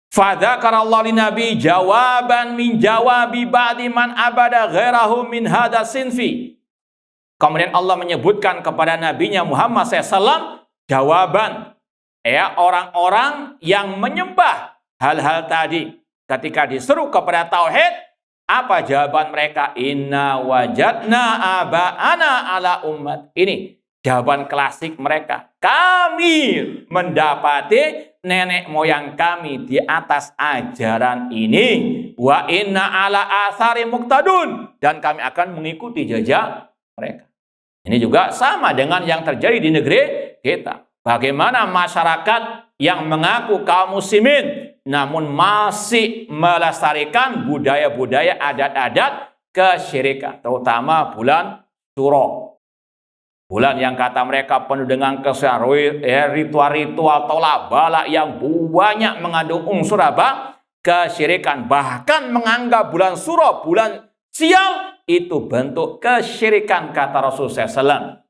Fadzakarallahu lin-nabi jawaban min jawabi ba'di man abada ghairahu min hadha sinfi. Kemudian Allah menyebutkan kepada nabinya Muhammad SAW jawaban orang-orang yang menyembah hal-hal tadi. Ketika disuruh kepada tauhid, apa jawaban mereka? Inna wajadna aba'ana ala ummat. Ini jawaban klasik mereka. Kami mendapati nenek moyang kami di atas ajaran ini. Wa inna ala athari muqtadun. Dan kami akan mengikuti jejak mereka. Ini juga sama dengan yang terjadi di negeri kita. Bagaimana masyarakat yang mengaku kaum muslimin namun masih melestarikan budaya-budaya adat-adat kesyirikan, terutama bulan Syuro. Bulan yang kata mereka penuh dengan ritual-ritual tolak balak yang banyak mengandung unsur apa? Kesyirikan. Bahkan menganggap bulan Syuro, bulan sial, itu bentuk kesyirikan kata Rasulullah SAW.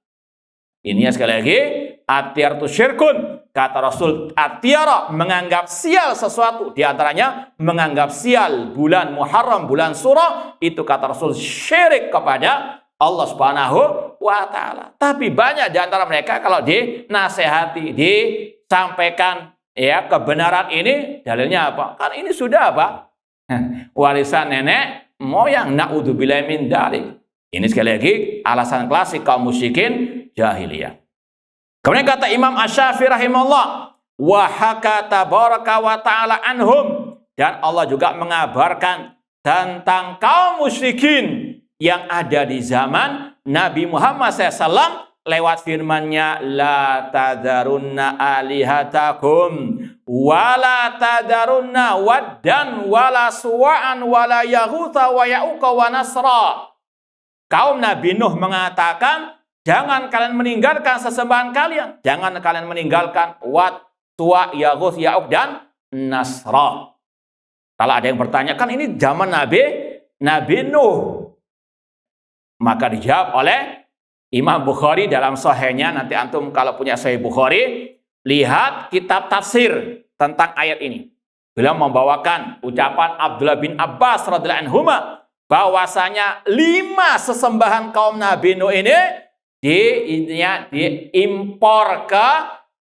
Ini sekali lagi, atiyaratu syirkun. Kata Rasul, atiyara menganggap sial sesuatu. Di antaranya menganggap sial bulan Muharram, bulan Syuro. Itu kata Rasul syirik kepada Allah Subhanahu wa Ta'ala. Tapi banyak di antara mereka kalau dinasehati, disampaikan kebenaran ini, dalilnya apa? Kan ini sudah apa? Warisan nenek moyang, na'udzubillahi min dzalik. Ini sekali lagi alasan klasik kaum musyrikin jahiliyah. Kemudian kata Imam Asy-Syafi'i rahimahullah, wa haka tabaraka wa ta'ala anhum, dan Allah juga mengabarkan tentang kaum musyrikin yang ada di zaman Nabi Muhammad SAW lewat firman-Nya, la tadarunna alihatakum wala tadarunna waddan wala suwa'an wala yaghutha wa ya'uqa wa nasra. Kaum Nabi Nuh mengatakan, jangan kalian meninggalkan sesembahan kalian. Jangan kalian meninggalkan Wad, Suwa, Yaghuth, Ya'uq, dan Nasra. Kalau ada yang bertanya, kan ini zaman Nabi Nuh. Maka dijawab oleh Imam Bukhari dalam Sahihnya. Nanti antum kalau punya Sahih Bukhari, lihat kitab tafsir tentang ayat ini. Beliau membawakan ucapan Abdullah bin Abbas radhiyallahu anhuma, bahwasanya 5 sesembahan kaum Nabi Nuh ini diimpor ke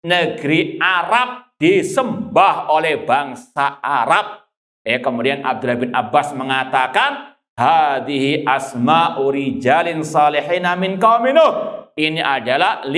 negeri Arab, disembah oleh bangsa Arab. Kemudian Abdullah bin Abbas mengatakan, hadhihi asma'u rijalin salihina min qaumi Nuh. Ini adalah 5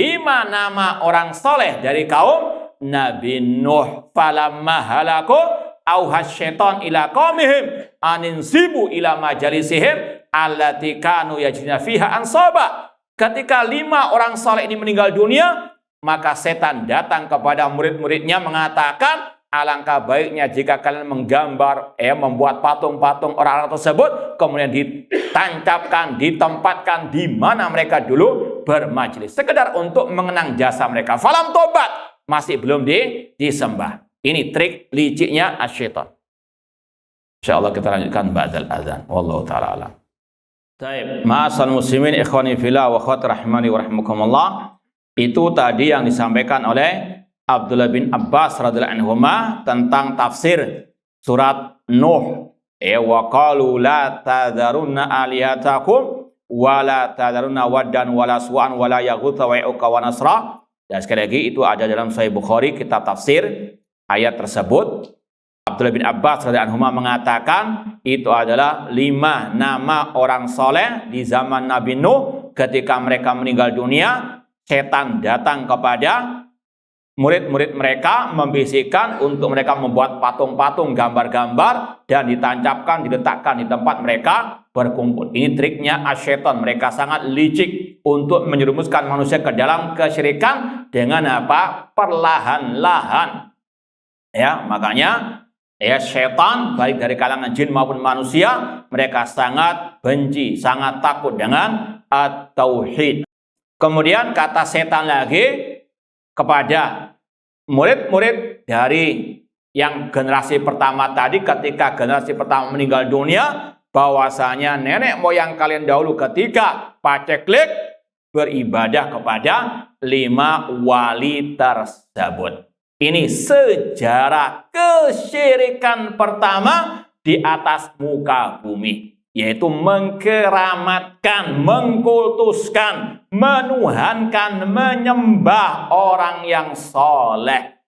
nama orang soleh dari kaum Nabi Nuh. Falamma halaku auhas syaitan ila qaumihim aninsibu ila majalisihim allati kanu yajrina fiha ansaba. Ketika 5 orang saleh ini meninggal dunia, maka setan datang kepada murid-muridnya mengatakan, alangkah baiknya jika kalian menggambar, membuat patung-patung orang-orang tersebut, kemudian ditancapkan, ditempatkan di mana mereka dulu bermajelis, sekedar untuk mengenang jasa mereka. Falam tobat, masih belum disembah. Ini trik liciknya asyaitan. Insyaallah kita lanjutkan ba'dal adzan. Wallahu taala alam. Baik, ma'asal muslimin ikhwani fillah wa akhwati rahimani wa rahimakumullah. Itu tadi yang disampaikan oleh Abdullah bin Abbas radhiyallahu anhuma tentang tafsir surat Nuh. Wa qalu la tadarunna alihatakum wa la tadarunna waddan wa la suwan wa la yaghutha wa ya'uqa wa nasra. Dan sekali lagi itu ada dalam Sahih Bukhari kitab tafsir ayat tersebut. Abdullah bin Abbas radhiyallahu anhuma mengatakan itu adalah 5 nama orang soleh di zaman Nabi Nuh. Ketika mereka meninggal dunia, setan datang kepada murid-murid mereka, membisikkan untuk mereka membuat patung-patung, gambar-gambar, dan ditancapkan, diletakkan di tempat mereka berkumpul. Ini triknya asyaitan. Mereka sangat licik untuk menyerumuskan manusia ke dalam kesyirikan dengan apa? Perlahan-lahan. Ya, makanya Syaitan baik dari kalangan jin maupun manusia, mereka sangat benci, sangat takut dengan at-tauhid. Kemudian kata setan lagi kepada murid-murid dari yang generasi pertama tadi, ketika generasi pertama meninggal dunia, bahwasanya nenek moyang kalian dahulu ketika paceklik beribadah kepada 5 wali tersebut. Ini sejarah kesyirikan pertama di atas muka bumi, yaitu mengkeramatkan, mengkultuskan, menuhankan, menyembah orang yang soleh.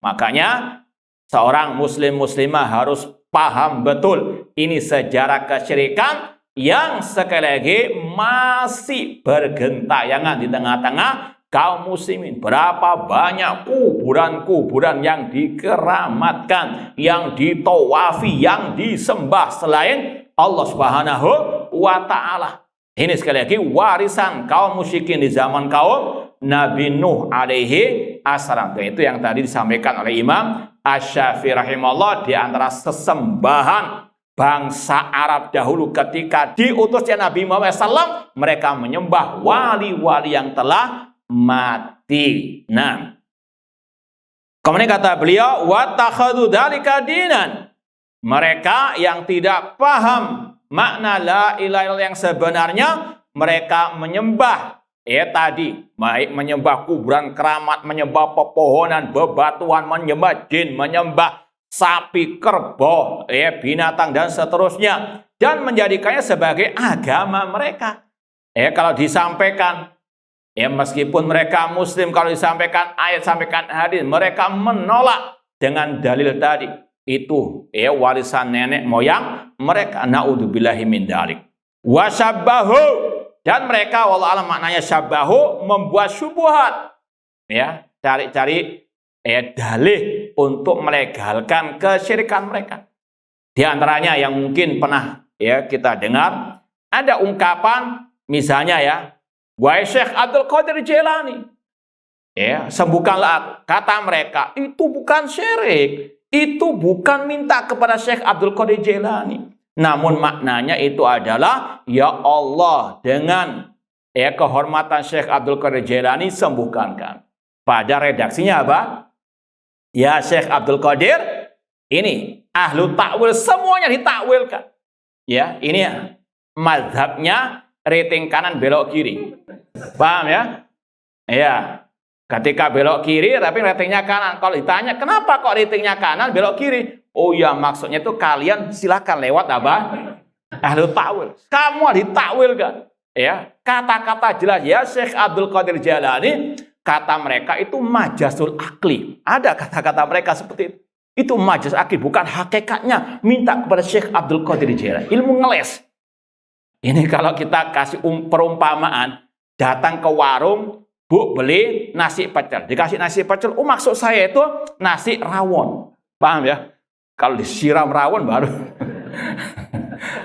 Makanya seorang muslim-muslimah harus paham betul ini sejarah kesyirikan yang sekali lagi masih bergentayangan di tengah-tengah kaum muslimin. Berapa banyak kuburan-kuburan yang dikeramatkan, yang ditawafi, yang disembah selain Allah Subhanahu wa Ta'ala. Ini sekali lagi warisan kaum musyrikin di zaman kaum Nabi Nuh alaihi assalam. Itu yang tadi disampaikan oleh Imam Asy-Syafi'i rahimahullah, di antara sesembahan bangsa Arab dahulu ketika diutusnya Nabi Muhammad SAW, mereka menyembah wali-wali yang telah mati. Nah, kemudian kata beliau, wattakhadhu dzalika dinan. Mereka yang tidak paham makna la ilaha illallah yang sebenarnya, mereka menyembah tadi, baik menyembah kuburan keramat, menyembah pepohonan, bebatuan, menyembah jin, menyembah sapi, kerbau, binatang dan seterusnya, dan menjadikannya sebagai agama mereka. Kalau disampaikan, meskipun mereka muslim, kalau disampaikan ayat, sampaikan hadis, mereka menolak dengan dalil tadi. Itu warisan nenek moyang mereka. Naudzubillahi min dzalik. Wasabbahu, dan mereka wallahu alam maknanya syabbahu, membuat syubhat, cari-cari dalih untuk melegalkan kesyirikan mereka. Di antaranya yang mungkin pernah kita dengar, ada ungkapan misalnya wahai Syekh Abdul Qadir Jailani, sembuhkanlah aku. Kata mereka, itu bukan syirik, itu bukan minta kepada Syekh Abdul Qadir Jailani. Namun maknanya itu adalah, ya Allah, dengan kehormatan Syekh Abdul Qadir Jailani, sembuhkan kami. Pada redaksinya apa? Ya Syekh Abdul Qadir, ini ahlu takwil, semuanya ditakwilkan. Ini mazhabnya rating kanan belok kiri. Paham ya? Ketika belok kiri tapi ratingnya kanan. Kalau ditanya kenapa kok ratingnya kanan belok kiri? Oh ya, maksudnya itu kalian silakan lewat apa? Ahlu takwil. Kamu ditakwilkan. Kata-kata jelas ya Syekh Abdul Qadir Jailani, kata mereka itu majasul akli. Ada kata-kata mereka seperti itu. Itu majaz akli, bukan hakikatnya minta kepada Syekh Abdul Qadir Jailani. Ilmu ngeles. Ini kalau kita kasih perumpamaan, datang ke warung, Bu, beli nasi pecel. Dikasih nasi pecel, maksud saya itu nasi rawon. Paham ya? Kalau disiram rawon baru.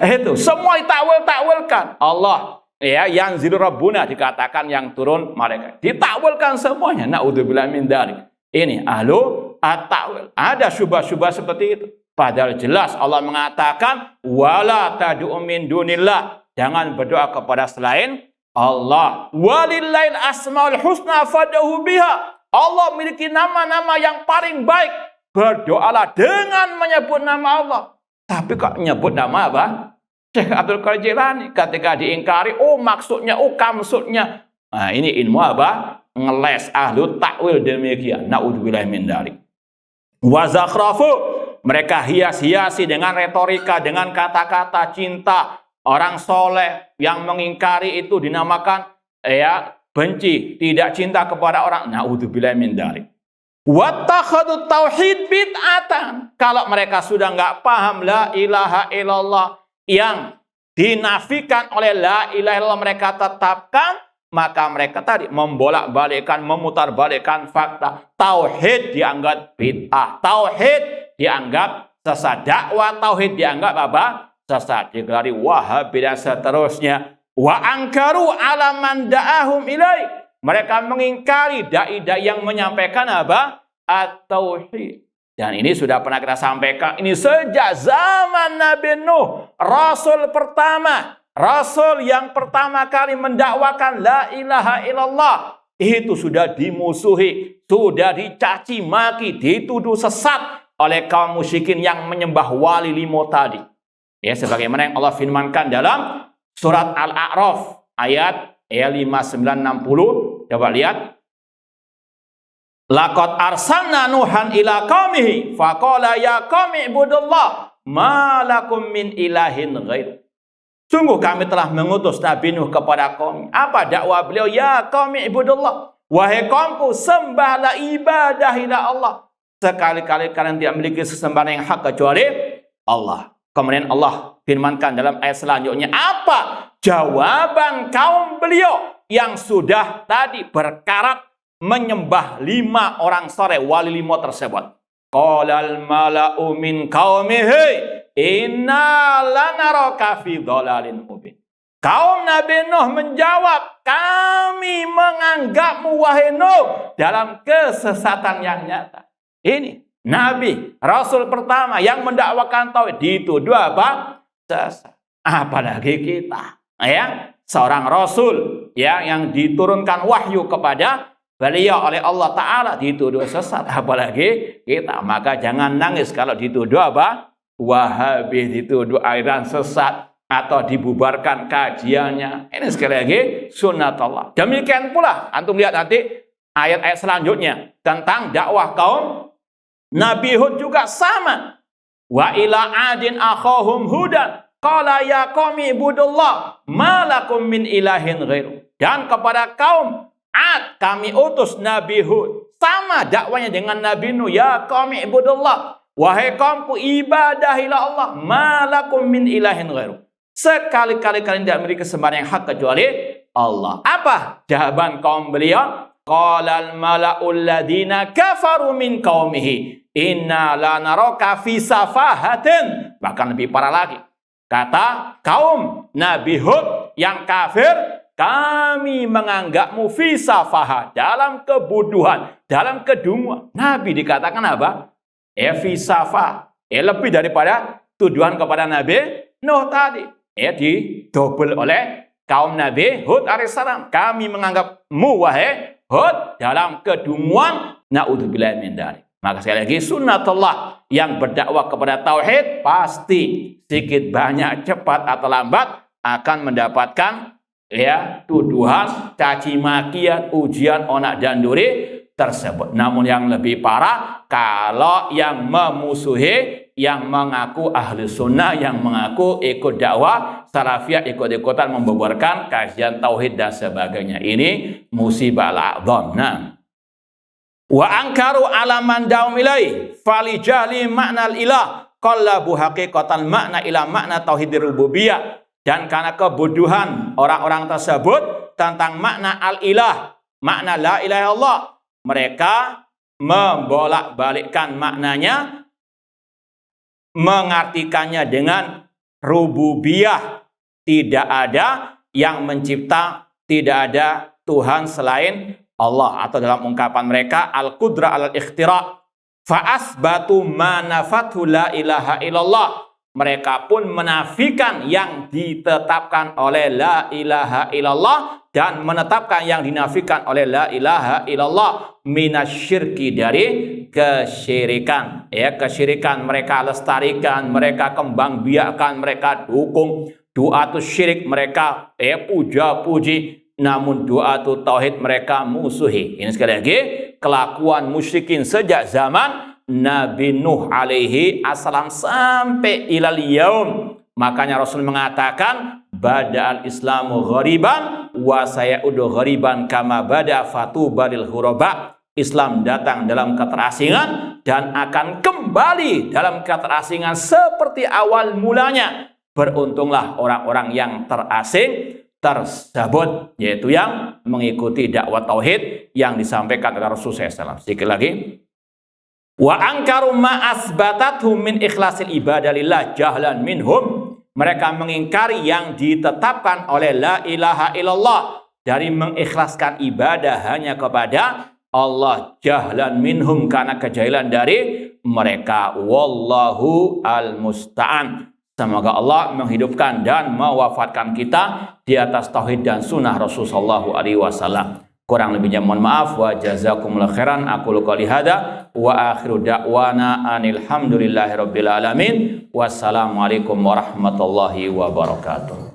Itu semua ditakwil-takwilkan. Allah, yang zilu rabbuna, dikatakan yang turun mereka. Ditakwilkan semuanya. Naudzubillahi min dzalik. Ini ahlu at-takwil. Ada syubhat-syubhat seperti itu. Padahal jelas Allah mengatakan, wala tad'u min dunillah. Jangan berdoa kepada selain Allah. Walillahil asmaul husna fad'uhu biha. Allah memiliki nama-nama yang paling baik. Berdoalah dengan menyebut nama Allah. Tapi kok menyebut nama apa? Syekh Abdul Qadir Jailani. Ketika diingkari, maksudnya, kamsudnya. Nah, ini ilmu apa? Ngeles, ahlu takwil demikian. Naudzubillahi min dzalik. Wa zakhrafu, mereka hias-hiasi dengan retorika, dengan kata-kata cinta. Orang soleh yang mengingkari itu dinamakan benci, tidak cinta kepada orang. Naudzubillahi min dzalik. Wattakhadut tauhid bid'atan. Kalau mereka sudah nggak paham la ilaha illallah yang dinafikan oleh la ilaha illallah mereka tetapkan, maka mereka tadi membolak-balikkan, memutarbalikkan fakta. Tauhid dianggap bid'ah, tauhid dianggap sesat, dakwah tauhid dianggap apa? Sesat, digelari Wahabi dan seterusnya. Wa angkaru ala man da'ahum ilai. Mereka mengingkari dai-dai yang menyampaikan apa? At-tauhid. Dan ini sudah pernah kita sampaikan, ini sejak zaman Nabi Nuh, Rasul pertama, Rasul yang pertama kali mendakwakan la ilaha illallah, itu sudah dimusuhi, sudah dicaci maki, dituduh sesat oleh kaum musyrikin yang menyembah wali limo tadi. Ya, sebagaimana yang Allah firmankan dalam surat Al-A'raf ayat 5960. Coba lihat. Laqad arsalna Nuhan ila qaumihi faqala ya qaumi ibudullah ma lakum min ilahin ghair. Sungguh kami telah mengutus Nabi Nuh kepada kaum. Apa dakwah beliau? Ya qaumi ibudullah. Wahai kaumku, sembahlah, ibadahilah Allah. Sekali-kali kalian tidak memiliki sesembahan yang hak kecuali Allah. Kemudian Allah firmankan dalam ayat selanjutnya, apa jawaban kaum beliau yang sudah tadi berkarat menyembah 5 orang soleh, wali 5 tersebut. Qalal mala'u min qaumihi inna lanaraka fi dhalalin mubin. Kaum Nabi Nuh menjawab, kami menganggapmu wahai Nuh dalam kesesatan yang nyata. Ini Nabi, Rasul pertama yang mendakwakan tauhid, dituduh apa? Sesat. Apalagi kita, ya, seorang Rasul ya yang diturunkan wahyu kepada beliau oleh Allah Ta'ala dituduh sesat, apalagi kita. Maka jangan nangis kalau dituduh apa? Wahabi, dituduh aliran sesat, atau dibubarkan kajiannya. Ini sekali lagi sunnatullah. Demikian pula, antum lihat nanti ayat-ayat selanjutnya tentang dakwah kaum Nabi Hud juga sama. Wa ila adin akhahum hudan qala ya qaumi ibudullah ma lakum min ilahin ghairu. Dan kepada kaum Ad kami utus Nabi Hud, sama dakwanya dengan Nabi Nuh, ya qaumi ibudullah, wahai kaumku ibadahilah Allah, ma lakum min ilahin ghairu. Sekali-kali kalian tidak memiliki sembahan yang hak kecuali Allah. Apa jawaban kaum beliau? Qalal mala'ul ladina kafaru min qaumihi inna lanaraka fi safahatin. Bahkan lebih parah lagi, kata kaum Nabi Hud yang kafir, kami menganggapmu fi safahah, dalam kebodohan, dalam kedunguan. Nabi dikatakan apa? Fi safah. Lebih daripada tuduhan kepada Nabi Nuh tadi. Didobel oleh kaum Nabi Hud alaihissalam. Kami menganggapmu wahai Hud dalam kedunguan. Na'udzubillah min dzalik. Maka sekali lagi sunnatullah yang berdakwah kepada tauhid pasti sedikit banyak, cepat atau lambat akan mendapatkan tuduhan, caci makian, ujian, onak dan duri tersebut. Namun yang lebih parah kalau yang memusuhi, yang mengaku ahli sunnah, yang mengaku ikut dakwah salafiyah, ikut-ikutan membubarkan kajian tauhid dan sebagainya. Ini musibah al-a'zam. Nah, wa angkaru ala man daum ilai falijali makna ilah qallabu haqiqatan makna ila makna tauhidir rububiyah. Dan karena kebodohan orang-orang tersebut tentang makna al-ilah, makna la ilaha illallah, mereka membolak-balikkan maknanya, mengartikannya dengan rububiyah. Tidak ada yang mencipta, tidak ada Tuhan selain Allah. Atau dalam ungkapan mereka, al-qudrah al-ikhtira' fa'asbatu ma nafathu la ilaha illallah. Mereka pun menafikan yang ditetapkan oleh la ilaha illallah dan menetapkan yang dinafikan oleh la ilaha illallah minasyirki, dari kesyirikan. Kesyirikan mereka lestarikan, mereka kembang biakan, mereka dukung. Du'atus syirik mereka puja-puji, namun du'atul tauhid mereka musuhi. Ini sekali lagi kelakuan musyrikin sejak zaman Nabi Nuh alaihi assalam sampai ilal yaum. Makanya Rasul mengatakan bada'al islamu ghariban wa sayaudu ghariban kama bada fatuba lil ghuraba. Islam datang dalam keterasingan dan akan kembali dalam keterasingan seperti awal mulanya. Beruntunglah orang-orang yang terasing tersebut, yaitu yang mengikuti dakwah tauhid yang disampaikan oleh Rasulullah SAW. Sedikit lagi. Wa angkaru ma asbatathu min ikhlasil ibadah lillah jahlan minhum. Mereka mengingkari yang ditetapkan oleh la ilaha illallah dari mengikhlaskan ibadah hanya kepada Allah jahlan minhum, karena kejahilan dari mereka. Wallahu al-musta'an. Semoga Allah menghidupkan dan mewafatkan kita di atas tauhid dan sunnah Rasulullah SAW. Kurang lebihnya mohon maaf. Wa jazakumullahu khairan. Aqulu qouli hadza wa akhiru da'wana anil hamdulillahi rabbil alamin. Wassalamualaikum warahmatullahi wabarakatuh.